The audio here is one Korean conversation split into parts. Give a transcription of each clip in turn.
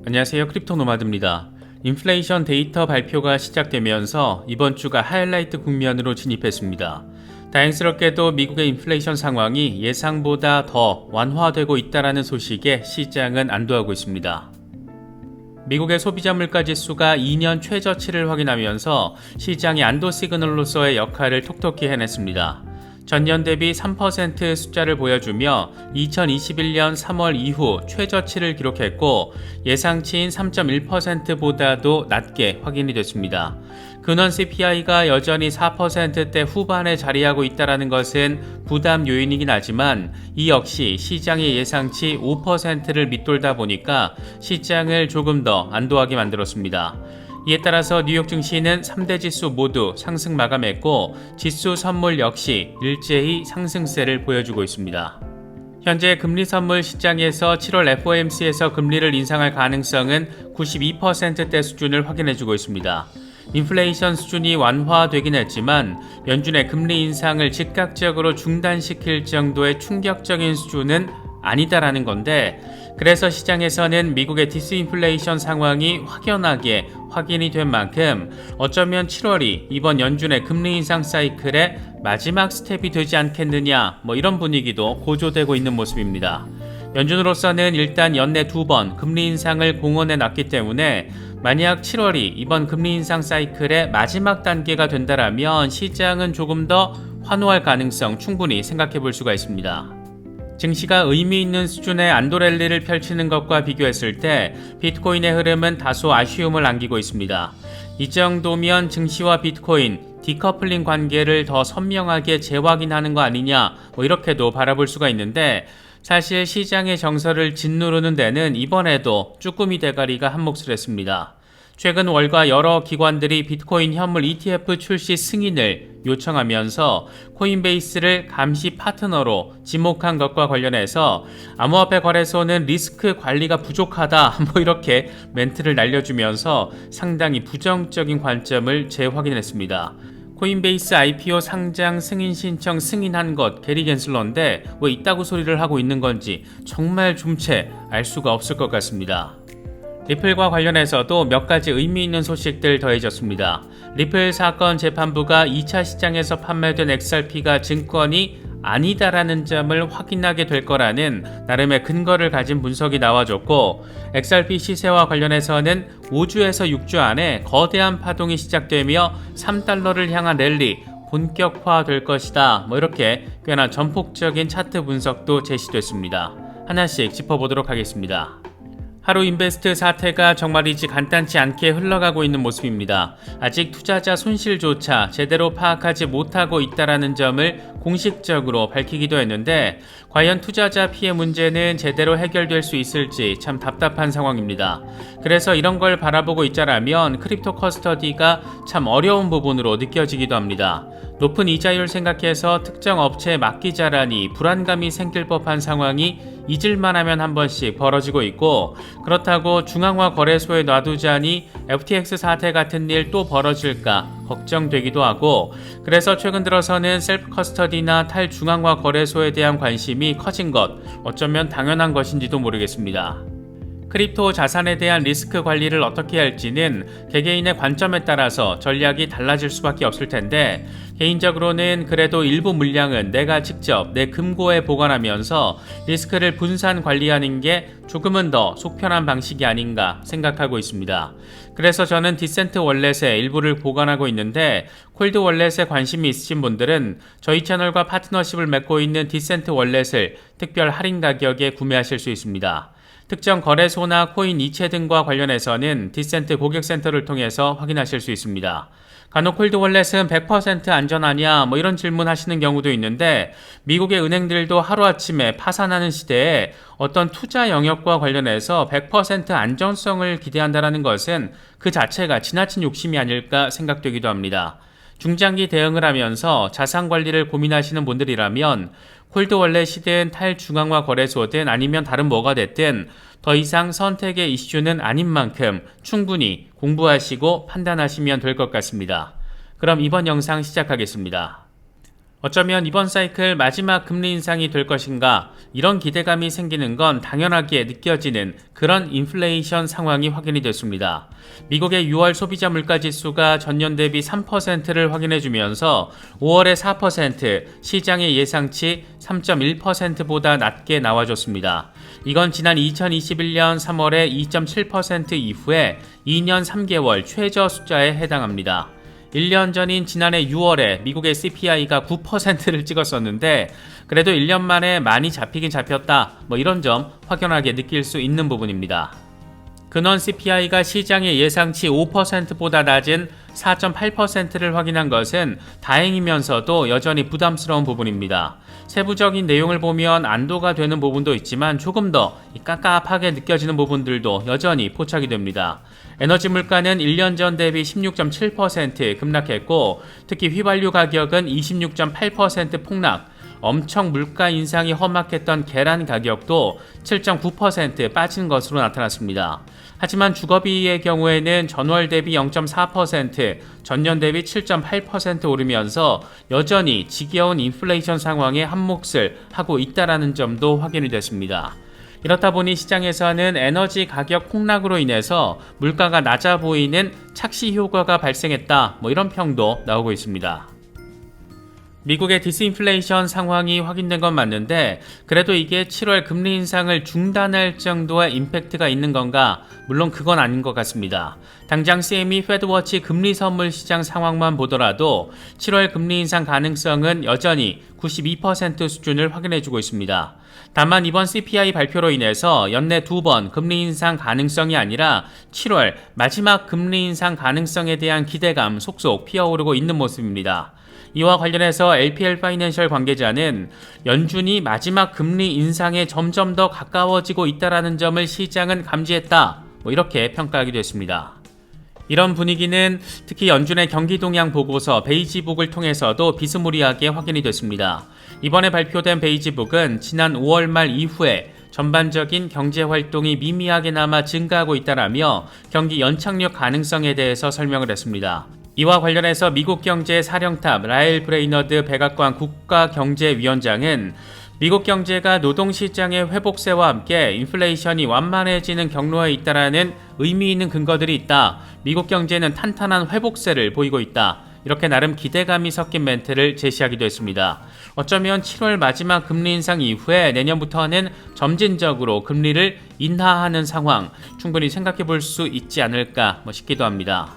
안녕하세요. 크립토 노마드입니다. 인플레이션 데이터 발표가 시작되면서 이번 주가 하이라이트 국면으로 진입했습니다. 다행스럽게도 미국의 인플레이션 상황이 예상보다 더 완화되고 있다는 소식에 시장은 안도하고 있습니다. 미국의 소비자 물가지수가 2년 최저치를 확인하면서 시장이 안도 시그널로서의 역할을 톡톡히 해냈습니다. 전년 대비 3% 숫자를 보여주며 2021년 3월 이후 최저치를 기록했고 예상치인 3.1%보다도 낮게 확인이 됐습니다. 근원 CPI가 여전히 4%대 후반에 자리하고 있다는 것은 부담 요인이긴 하지만 이 역시 시장의 예상치 5%를 밑돌다 보니까 시장을 조금 더 안도하게 만들었습니다. 이에 따라서 뉴욕 증시는 3대 지수 모두 상승 마감했고 지수 선물 역시 일제히 상승세를 보여주고 있습니다. 현재 금리 선물 시장에서 7월 FOMC에서 금리를 인상할 가능성은 92%대 수준을 확인해주고 있습니다. 인플레이션 수준이 완화되긴 했지만 연준의 금리 인상을 즉각적으로 중단시킬 정도의 충격적인 수준은 아니다라는 건데, 그래서 시장에서는 미국의 디스인플레이션 상황이 확연하게 확인이 된 만큼 어쩌면 7월이 이번 연준의 금리 인상 사이클의 마지막 스텝이 되지 않겠느냐, 이런 분위기도 고조되고 있는 모습입니다. 연준으로서는 일단 연내 2번 금리 인상을 공언해 놨기 때문에 만약 7월이 이번 금리 인상 사이클의 마지막 단계가 된다라면 시장은 조금 더 환호할 가능성 충분히 생각해 볼 수가 있습니다. 증시가 의미 있는 수준의 안도 랠리를 펼치는 것과 비교했을 때 비트코인의 흐름은 다소 아쉬움을 안기고 있습니다. 이 정도면 증시와 비트코인, 디커플링 관계를 더 선명하게 재확인하는 거 아니냐, 이렇게도 바라볼 수가 있는데, 사실 시장의 정서를 짓누르는 데는 이번에도 쭈꾸미 대가리가 한몫을 했습니다. 최근 월가 여러 기관들이 비트코인 현물 ETF 출시 승인을 요청하면서 코인베이스를 감시 파트너로 지목한 것과 관련해서 암호화폐 거래소는 리스크 관리가 부족하다, 이렇게 멘트를 날려주면서 상당히 부정적인 관점을 재확인했습니다. 코인베이스 IPO 상장 승인 신청 승인한 것 게리 겐슬러인데 왜 이따구 소리를 하고 있는 건지 정말 좀채 알 수가 없을 것 같습니다. 리플과 관련해서도 몇 가지 의미 있는 소식들 더해졌습니다. 리플 사건 재판부가 2차 시장에서 판매된 XRP가 증권이 아니다라는 점을 확인하게 될 거라는 나름의 근거를 가진 분석이 나와줬고, XRP 시세와 관련해서는 5주에서 6주 안에 거대한 파동이 시작되며 3달러를 향한 랠리 본격화될 것이다, 이렇게 꽤나 전폭적인 차트 분석도 제시됐습니다. 하나씩 짚어보도록 하겠습니다. 하루 인베스트 사태가 정말이지 간단치 않게 흘러가고 있는 모습입니다. 아직 투자자 손실조차 제대로 파악하지 못하고 있다는 점을 공식적으로 밝히기도 했는데, 과연 투자자 피해 문제는 제대로 해결될 수 있을지 참 답답한 상황입니다. 그래서 이런 걸 바라보고 있자라면 크립토 커스터디가 참 어려운 부분으로 느껴지기도 합니다. 높은 이자율 생각해서 특정 업체에 맡기자라니 불안감이 생길 법한 상황이 잊을만하면 한 번씩 벌어지고 있고, 그렇다고 중앙화 거래소에 놔두자니 FTX 사태 같은 일 또 벌어질까 걱정되기도 하고, 그래서 최근 들어서는 셀프 커스터디나 탈중앙화 거래소에 대한 관심이 커진 것, 어쩌면 당연한 것인지도 모르겠습니다. 크립토 자산에 대한 리스크 관리를 어떻게 할지는 개개인의 관점에 따라서 전략이 달라질 수밖에 없을 텐데, 개인적으로는 그래도 일부 물량은 내가 직접 내 금고에 보관하면서 리스크를 분산 관리하는 게 조금은 더 속편한 방식이 아닌가 생각하고 있습니다. 그래서 저는 디센트 월렛에 일부를 보관하고 있는데, 콜드 월렛에 관심이 있으신 분들은 저희 채널과 파트너십을 맺고 있는 디센트 월렛을 특별 할인 가격에 구매하실 수 있습니다. 특정 거래소나 코인 이체 등과 관련해서는 디센트 고객센터를 통해서 확인하실 수 있습니다. 간혹 콜드 월렛은 100% 안전하냐, 이런 질문 하시는 경우도 있는데, 미국의 은행들도 하루아침에 파산하는 시대에 어떤 투자 영역과 관련해서 100% 안전성을 기대한다는 것은 그 자체가 지나친 욕심이 아닐까 생각되기도 합니다. 중장기 대응을 하면서 자산 관리를 고민하시는 분들이라면 콜드 월렛이든 탈중앙화 거래소든 아니면 다른 뭐가 됐든 더 이상 선택의 이슈는 아닌 만큼 충분히 공부하시고 판단하시면 될 것 같습니다. 그럼 이번 영상 시작하겠습니다. 어쩌면 이번 사이클 마지막 금리 인상이 될 것인가 이런 기대감이 생기는 건 당연하게 느껴지는 그런 인플레이션 상황이 확인이 됐습니다. 미국의 6월 소비자 물가지수가 전년 대비 3%를 확인해주면서 5월에 4%, 시장의 예상치 3.1%보다 낮게 나와줬습니다. 이건 지난 2021년 3월에 2.7% 이후에 2년 3개월 최저 숫자에 해당합니다. 1년 전인 지난해 6월에 미국의 CPI가 9%를 찍었었는데 그래도 1년 만에 많이 잡히긴 잡혔다 이런 점 확연하게 느낄 수 있는 부분입니다. 근원 CPI가 시장의 예상치 5%보다 낮은 4.8%를 확인한 것은 다행이면서도 여전히 부담스러운 부분입니다. 세부적인 내용을 보면 안도가 되는 부분도 있지만 조금 더 깝깝하게 느껴지는 부분들도 여전히 포착이 됩니다. 에너지 물가는 1년 전 대비 16.7% 급락했고 특히 휘발유 가격은 26.8% 폭락, 엄청 물가 인상이 험악했던 계란 가격도 7.9% 빠진 것으로 나타났습니다. 하지만 주거비의 경우에는 전월 대비 0.4%, 전년 대비 7.8% 오르면서 여전히 지겨운 인플레이션 상황에 한몫을 하고 있다는 점도 확인이 됐습니다. 이렇다 보니 시장에서는 에너지 가격 폭락으로 인해서 물가가 낮아 보이는 착시 효과가 발생했다 이런 평도 나오고 있습니다. 미국의 디스인플레이션 상황이 확인된 건 맞는데 그래도 이게 7월 금리 인상을 중단할 정도의 임팩트가 있는 건가? 물론 그건 아닌 것 같습니다. 당장 CME 페드워치 금리 선물 시장 상황만 보더라도 7월 금리 인상 가능성은 여전히 92% 수준을 확인해주고 있습니다. 다만 이번 CPI 발표로 인해서 연내 2번 금리 인상 가능성이 아니라 7월 마지막 금리 인상 가능성에 대한 기대감 속속 피어오르고 있는 모습입니다. 이와 관련해서 LPL 파이낸셜 관계자는 연준이 마지막 금리 인상에 점점 더 가까워지고 있다는 점을 시장은 감지했다 이렇게 평가하기도 했습니다. 이런 분위기는 특히 연준의 경기동향 보고서 베이지북을 통해서도 비스무리하게 확인이 됐습니다. 이번에 발표된 베이지북은 지난 5월 말 이후에 전반적인 경제활동이 미미하게나마 증가하고 있다라며 경기 연착륙 가능성에 대해서 설명을 했습니다. 이와 관련해서 미국 경제 사령탑 라일 브레이너드 백악관 국가경제위원장은 미국 경제가 노동시장의 회복세와 함께 인플레이션이 완만해지는 경로에 있다라는 의미 있는 근거들이 있다. 미국 경제는 탄탄한 회복세를 보이고 있다. 이렇게 나름 기대감이 섞인 멘트를 제시하기도 했습니다. 어쩌면 7월 마지막 금리 인상 이후에 내년부터는 점진적으로 금리를 인하하는 상황 충분히 생각해 볼 수 있지 않을까 싶기도 합니다.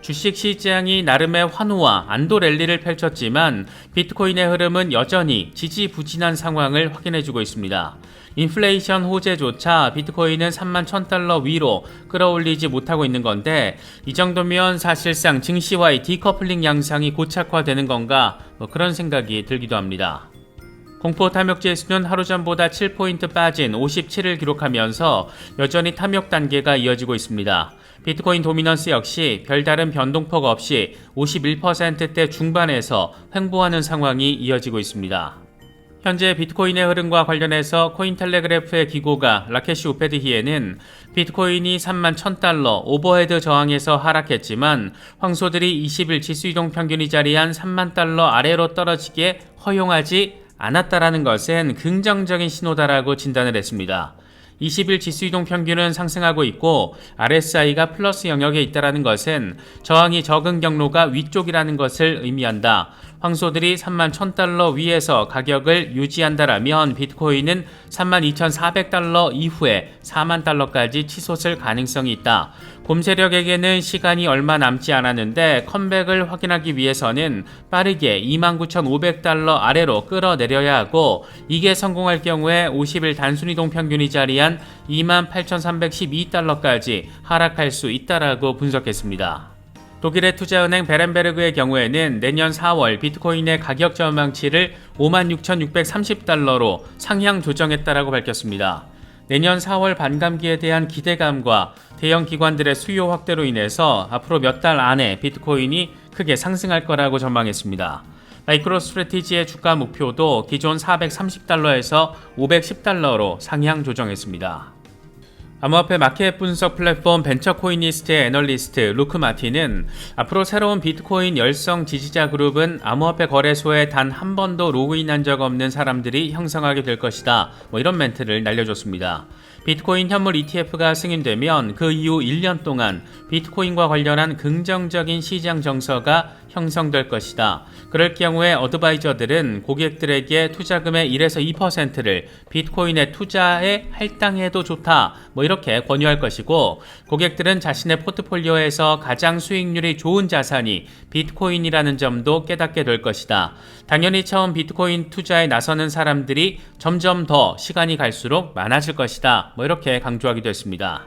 주식시장이 나름의 환호와 안도 랠리를 펼쳤지만 비트코인의 흐름은 여전히 지지부진한 상황을 확인해주고 있습니다. 인플레이션 호재조차 비트코인은 31,000달러 위로 끌어올리지 못하고 있는 건데 이 정도면 사실상 증시와의 디커플링 양상이 고착화되는 건가 그런 생각이 들기도 합니다. 공포 탐욕 지수는 하루 전보다 7포인트 빠진 57을 기록하면서 여전히 탐욕 단계가 이어지고 있습니다. 비트코인 도미넌스 역시 별다른 변동폭 없이 51%대 중반에서 횡보하는 상황이 이어지고 있습니다. 현재 비트코인의 흐름과 관련해서 코인텔레그래프의 기고가 라케시 우페드히에는 비트코인이 31,000달러 오버헤드 저항에서 하락했지만 황소들이 20일 지수이동 평균이 자리한 30,000달러 아래로 떨어지게 허용하지 않았다라는 것은 긍정적인 신호다라고 진단을 했습니다. 20일 지수이동 평균은 상승하고 있고 RSI가 플러스 영역에 있다는 것은 저항이 적은 경로가 위쪽이라는 것을 의미한다. 황소들이 31,000달러 위에서 가격을 유지한다라면 비트코인은 32,400달러 이후에 4만 달러까지 치솟을 가능성이 있다. 곰 세력에게는 시간이 얼마 남지 않았는데 컴백을 확인하기 위해서는 빠르게 29,500달러 아래로 끌어내려야 하고 이게 성공할 경우에 50일 단순이동 평균이 자리한 28,312달러까지 하락할 수 있다라고 분석했습니다. 독일의 투자은행 베렌베르그의 경우에는 내년 4월 비트코인의 가격 전망치를 56,630달러로 상향 조정했다라고 밝혔습니다. 내년 4월 반감기에 대한 기대감과 대형 기관들의 수요 확대로 인해서 앞으로 몇 달 안에 비트코인이 크게 상승할 거라고 전망했습니다. 마이크로스트래티지의 주가 목표도 기존 430달러에서 510달러로 상향 조정했습니다. 암호화폐 마켓 분석 플랫폼 벤처코인리스트의 애널리스트 루크 마틴은 앞으로 새로운 비트코인 열성 지지자 그룹은 암호화폐 거래소에 단 한 번도 로그인한 적 없는 사람들이 형성하게 될 것이다. 이런 멘트를 날려줬습니다. 비트코인 현물 ETF가 승인되면 그 이후 1년 동안 비트코인과 관련한 긍정적인 시장 정서가 형성될 것이다. 그럴 경우에 어드바이저들은 고객들에게 투자금의 1에서 2%를 비트코인에 투자에 할당해도 좋다. 이렇게 권유할 것이고, 고객들은 자신의 포트폴리오에서 가장 수익률이 좋은 자산이 비트코인이라는 점도 깨닫게 될 것이다. 당연히 처음 비트코인 투자에 나서는 사람들이 점점 더 시간이 갈수록 많아질 것이다. 이렇게 강조하기도 했습니다.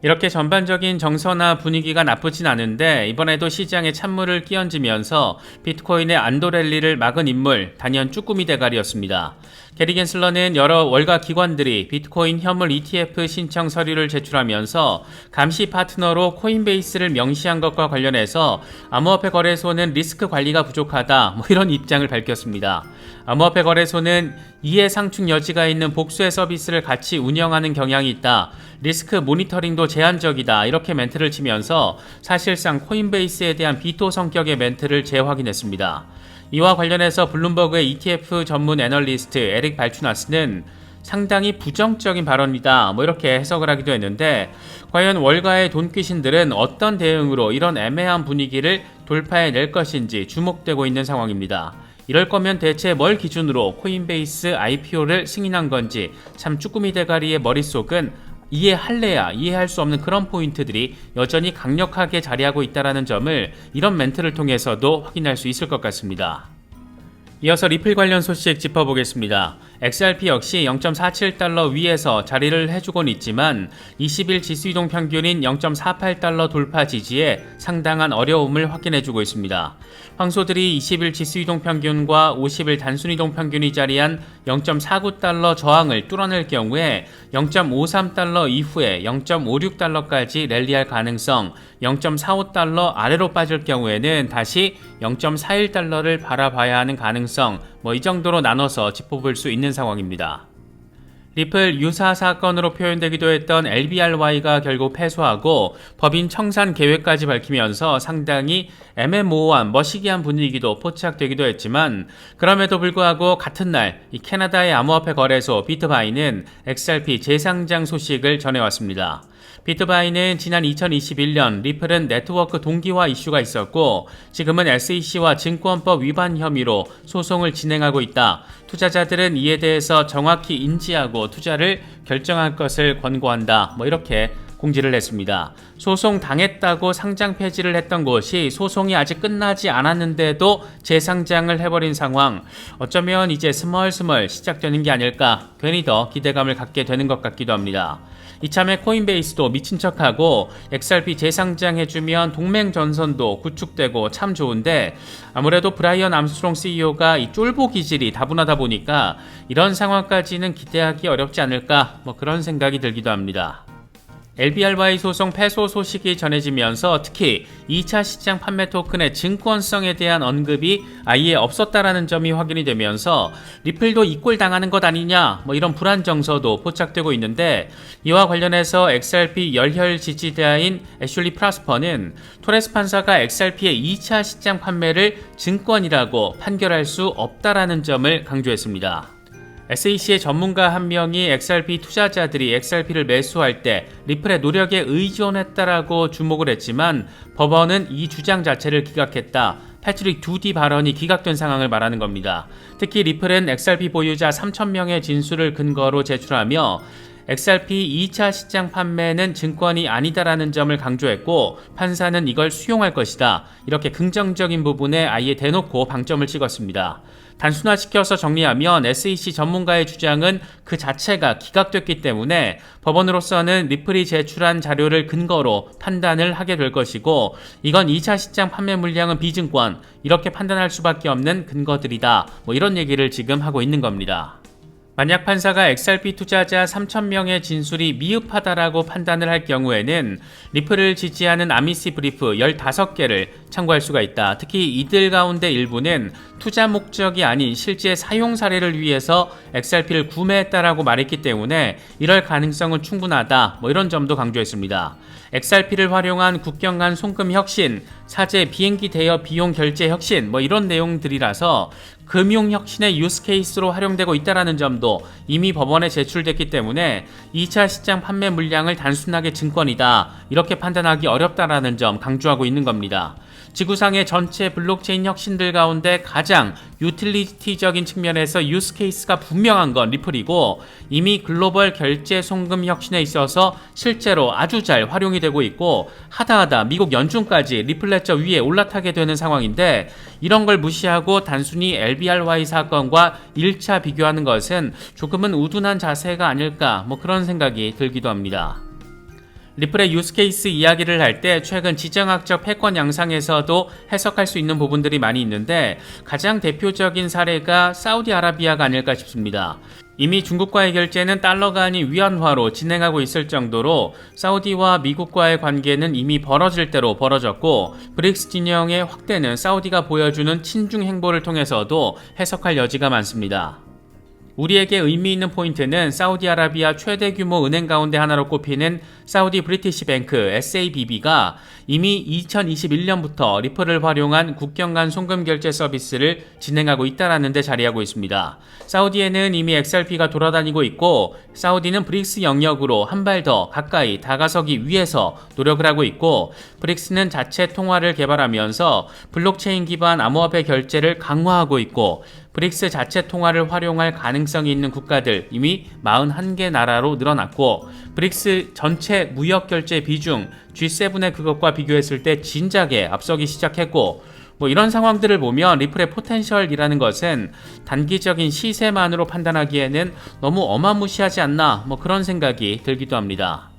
이렇게 전반적인 정서나 분위기가 나쁘진 않은데, 이번에도 시장에 찬물을 끼얹으면서 비트코인의 안도 랠리를 막은 인물, 단연 쭈꾸미 대가리였습니다. 게리 겐슬러는 여러 월가 기관들이 비트코인 현물 ETF 신청 서류를 제출하면서 감시 파트너로 코인베이스를 명시한 것과 관련해서 암호화폐 거래소는 리스크 관리가 부족하다, 이런 입장을 밝혔습니다. 암호화폐 거래소는 이해 상충 여지가 있는 복수의 서비스를 같이 운영하는 경향이 있다. 리스크 모니터링도 제한적이다. 이렇게 멘트를 치면서 사실상 코인베이스에 대한 비토 성격의 멘트를 재확인했습니다. 이와 관련해서 블룸버그의 ETF 전문 애널리스트 에릭 발추나스는 상당히 부정적인 발언이다. 이렇게 해석을 하기도 했는데, 과연 월가의 돈귀신들은 어떤 대응으로 이런 애매한 분위기를 돌파해낼 것인지 주목되고 있는 상황입니다. 이럴 거면 대체 뭘 기준으로 코인베이스 IPO를 승인한 건지, 참 쭈꾸미 대가리의 머릿속은 이해할래야 이해할 수 없는 그런 포인트들이 여전히 강력하게 자리하고 있다는 점을 이런 멘트를 통해서도 확인할 수 있을 것 같습니다. 이어서 리플 관련 소식 짚어보겠습니다. XRP 역시 0.47달러 위에서 자리를 해주곤 있지만 20일 지수이동 평균인 0.48달러 돌파 지지에 상당한 어려움을 확인해주고 있습니다. 황소들이 20일 지수이동 평균과 50일 단순이동 평균이 자리한 0.49달러 저항을 뚫어낼 경우에 0.53달러 이후에 0.56달러까지 랠리할 가능성, 0.45달러 아래로 빠질 경우에는 다시 0.41달러를 바라봐야 하는 가능성, 이 정도로 나눠서 짚어볼 수 있는 상황입니다. 리플 유사 사건으로 표현되기도 했던 LBRY가 결국 패소하고 법인 청산 계획까지 밝히면서 상당히 애매모호한 머시기한 분위기도 포착되기도 했지만, 그럼에도 불구하고 같은 날 이 캐나다의 암호화폐 거래소 비트바이는 XRP 재상장 소식을 전해왔습니다. 비트바이는 지난 2021년 리플은 네트워크 동기화 이슈가 있었고 지금은 SEC와 증권법 위반 혐의로 소송을 진행하고 있다. 투자자들은 이에 대해서 정확히 인지하고 투자를 결정할 것을 권고한다. 이렇게 공지를 했습니다. 소송 당했다고 상장 폐지를 했던 곳이 소송이 아직 끝나지 않았는데도 재상장을 해버린 상황. 어쩌면 이제 스멀스멀 시작되는 게 아닐까, 괜히 더 기대감을 갖게 되는 것 같기도 합니다. 이참에 코인베이스도 미친 척하고 XRP 재상장해주면 동맹 전선도 구축되고 참 좋은데, 아무래도 브라이언 암스트롱 CEO가 이 쫄보 기질이 다분하다 보니까 이런 상황까지는 기대하기 어렵지 않을까, 그런 생각이 들기도 합니다. LBRY 소송 패소 소식이 전해지면서 특히 2차 시장 판매 토큰의 증권성에 대한 언급이 아예 없었다라는 점이 확인이 되면서 리플도 이꼴 당하는 것 아니냐, 이런 불안 정서도 포착되고 있는데, 이와 관련해서 XRP 열혈 지지자인 애슐리 프라스퍼는 토레스 판사가 XRP의 2차 시장 판매를 증권이라고 판결할 수 없다라는 점을 강조했습니다. SEC의 전문가 한 명이 XRP 투자자들이 XRP를 매수할 때 리플의 노력에 의존했다라고 주목을 했지만 법원은 이 주장 자체를 기각했다. 패트릭 두디 발언이 기각된 상황을 말하는 겁니다. 특히 리플은 XRP 보유자 3,000명의 진술을 근거로 제출하며 XRP 2차 시장 판매는 증권이 아니다라는 점을 강조했고, 판사는 이걸 수용할 것이다. 이렇게 긍정적인 부분에 아예 대놓고 방점을 찍었습니다. 단순화시켜서 정리하면 SEC 전문가의 주장은 그 자체가 기각됐기 때문에 법원으로서는 리플이 제출한 자료를 근거로 판단을 하게 될 것이고, 이건 2차 시장 판매 물량은 비증권, 이렇게 판단할 수밖에 없는 근거들이다. 이런 얘기를 지금 하고 있는 겁니다. 만약 판사가 XRP 투자자 3,000명의 진술이 미흡하다라고 판단을 할 경우에는 리플을 지지하는 아미시 브리프 15개를 참고할 수가 있다. 특히 이들 가운데 일부는 투자 목적이 아닌 실제 사용 사례를 위해서 XRP를 구매했다라고 말했기 때문에 이럴 가능성은 충분하다. 이런 점도 강조했습니다. XRP를 활용한 국경 간 송금 혁신, 사제 비행기 대여 비용 결제 혁신 이런 내용들이라서 금융 혁신의 유스 케이스로 활용되고 있다는 점도 이미 법원에 제출됐기 때문에 2차 시장 판매 물량을 단순하게 증권이다 이렇게 판단하기 어렵다라는 점 강조하고 있는 겁니다. 지구상의 전체 블록체인 혁신들 가운데 가장 유틸리티적인 측면에서 유스 케이스가 분명한 건 리플이고 이미 글로벌 결제 송금 혁신에 있어서 실제로 아주 잘 활용이 되고 있고 하다하다 미국 연준까지 리플 레저 위에 올라타게 되는 상황인데 이런 걸 무시하고 단순히 LBRY 사건과 1차 비교하는 것은 조금은 우둔한 자세가 아닐까 그런 생각이 들기도 합니다. 리플의 유스케이스 이야기를 할 때 최근 지정학적 패권 양상에서도 해석할 수 있는 부분들이 많이 있는데 가장 대표적인 사례가 사우디아라비아가 아닐까 싶습니다. 이미 중국과의 결제는 달러가 아닌 위안화로 진행하고 있을 정도로 사우디와 미국과의 관계는 이미 벌어질 대로 벌어졌고 브릭스 진영의 확대는 사우디가 보여주는 친중 행보를 통해서도 해석할 여지가 많습니다. 우리에게 의미 있는 포인트는 사우디아라비아 최대 규모 은행 가운데 하나로 꼽히는 사우디 브리티시 뱅크 SABB가 이미 2021년부터 리플을 활용한 국경 간 송금 결제 서비스를 진행하고 있다는 데 자리하고 있습니다. 사우디에는 이미 XRP가 돌아다니고 있고 사우디는 브릭스 영역으로 한 발 더 가까이 다가서기 위해서 노력을 하고 있고 브릭스는 자체 통화를 개발하면서 블록체인 기반 암호화폐 결제를 강화하고 있고 브릭스 자체 통화를 활용할 가능성이 있는 국가들 이미 41개 나라로 늘어났고 브릭스 전체 무역 결제 비중 G7의 그것과 비교했을 때 진작에 앞서기 시작했고 이런 상황들을 보면 리플의 포텐셜이라는 것은 단기적인 시세만으로 판단하기에는 너무 어마무시하지 않나 그런 생각이 들기도 합니다.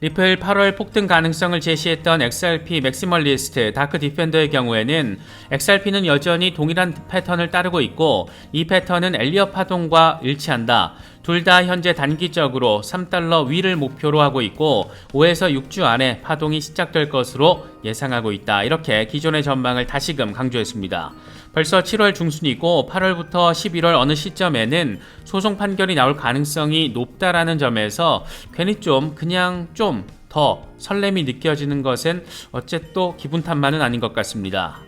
리플 8월 폭등 가능성을 제시했던 XRP 맥시멀리스트 다크 디펜더의 경우에는 XRP는 여전히 동일한 패턴을 따르고 있고 이 패턴은 엘리엇 파동과 일치한다. 둘 다 현재 단기적으로 3달러 위를 목표로 하고 있고 5에서 6주 안에 파동이 시작될 것으로 예상하고 있다. 이렇게 기존의 전망을 다시금 강조했습니다. 벌써 7월 중순이고 8월부터 11월 어느 시점에는 소송 판결이 나올 가능성이 높다라는 점에서 괜히 그냥 좀 더 설렘이 느껴지는 것은 어째 또 기분 탓만은 아닌 것 같습니다.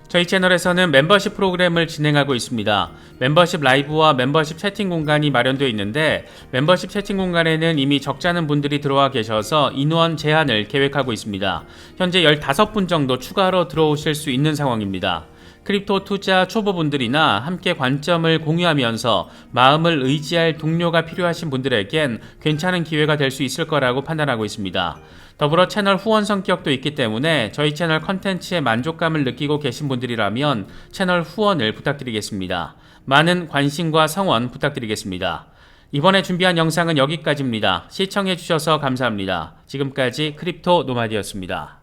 저희 채널에서는 멤버십 프로그램을 진행하고 있습니다. 멤버십 라이브와 멤버십 채팅 공간이 마련되어 있는데 멤버십 채팅 공간에는 이미 적잖은 분들이 들어와 계셔서 인원 제한을 계획하고 있습니다. 현재 15분 정도 추가로 들어오실 수 있는 상황입니다. 크립토 투자 초보분들이나 함께 관점을 공유하면서 마음을 의지할 동료가 필요하신 분들에겐 괜찮은 기회가 될 수 있을 거라고 판단하고 있습니다. 더불어 채널 후원 성격도 있기 때문에 저희 채널 컨텐츠에 만족감을 느끼고 계신 분들이라면 채널 후원을 부탁드리겠습니다. 많은 관심과 성원 부탁드리겠습니다. 이번에 준비한 영상은 여기까지입니다. 시청해주셔서 감사합니다. 지금까지 크립토 노마디였습니다.